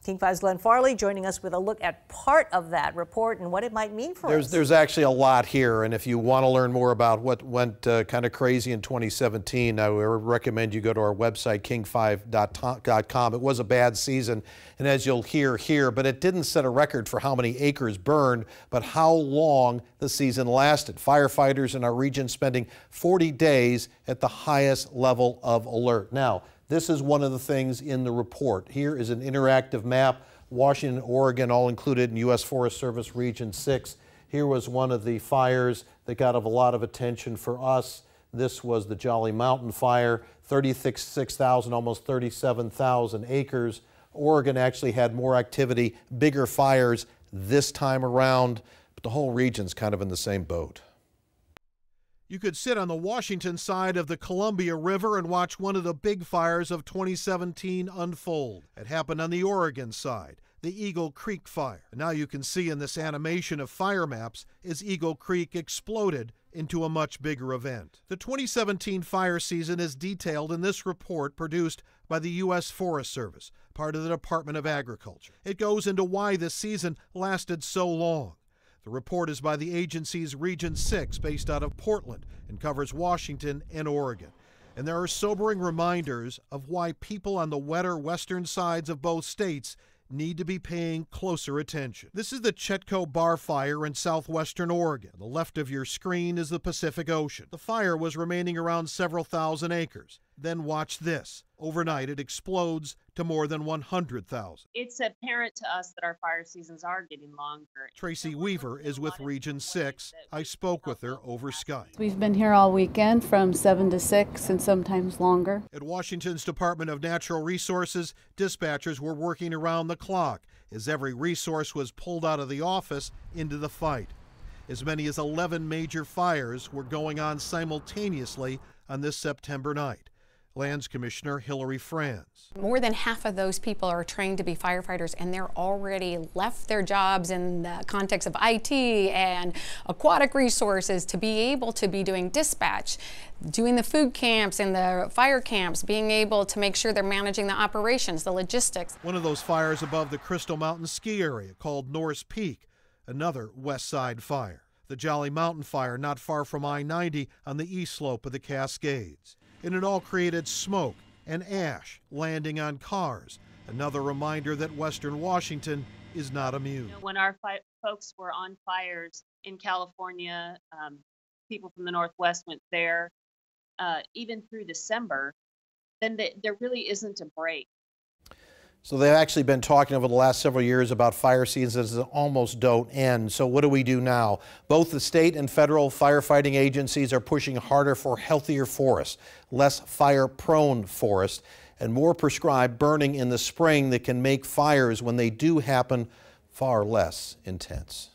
King 5's Glenn Farley joining us with a look at part of that report and what it might mean for us. There's actually a lot here, and if you want to learn more about what went kind of crazy in 2017, I would recommend you go to our website, king5.com. It was a bad season, and as you'll hear here, but it didn't set a record for how many acres burned, but how long the season lasted. Firefighters in our region spending 40 days at the highest level of alert. Now, this is one of the things in the report. Here is an interactive map. Washington, Oregon, all included in U.S. Forest Service Region 6. Here was one of the fires that got a lot of attention for us. This was the Jolly Mountain fire, 36,000, almost 37,000 acres. Oregon actually had more activity, bigger fires this time around, but the whole region's kind of in the same boat. You could sit on the Washington side of the Columbia River and watch one of the big fires of 2017 unfold. It happened on the Oregon side, the Eagle Creek fire. And now you can see in this animation of fire maps as Eagle Creek exploded into a much bigger event. The 2017 fire season is detailed in this report produced by the U.S. Forest Service, part of the Department of Agriculture. It goes into why this season lasted so long. The report is by the agency's Region 6, based out of Portland, and covers Washington and Oregon. And there are sobering reminders of why people on the wetter western sides of both states need to be paying closer attention. This is the Chetco Bar Fire in southwestern Oregon. On the left of your screen is the Pacific Ocean. The fire was remaining around several thousand acres. Then watch this. Overnight, it explodes to more than 100,000. It's apparent to us that our fire seasons are getting longer. Tracy Weaver is with Region 6. I spoke with her over Skype. We've been here all weekend from 7 to 6 and sometimes longer. At Washington's Department of Natural Resources, dispatchers were working around the clock as every resource was pulled out of the office into the fight. As many as 11 major fires were going on simultaneously on this September night. Lands Commissioner Hillary Franz. More than half of those people are trained to be firefighters, and they're already left their jobs in the context of IT and aquatic resources to be able to be doing dispatch, doing the food camps and the fire camps, being able to make sure they're managing the operations, the logistics. One of those fires above the Crystal Mountain ski area called Norris Peak, another west side fire. The Jolly Mountain fire not far from I-90 on the east slope of the Cascades. And it all created smoke and ash landing on cars. Another reminder that Western Washington is not immune. When our folks were on fires in California, people from the Northwest went there, even through December, then there really isn't a break. So they've actually been talking over the last several years about fire seasons that almost don't end. So what do we do now? Both the state and federal firefighting agencies are pushing harder for healthier forests, less fire-prone forests, and more prescribed burning in the spring that can make fires, when they do happen, far less intense.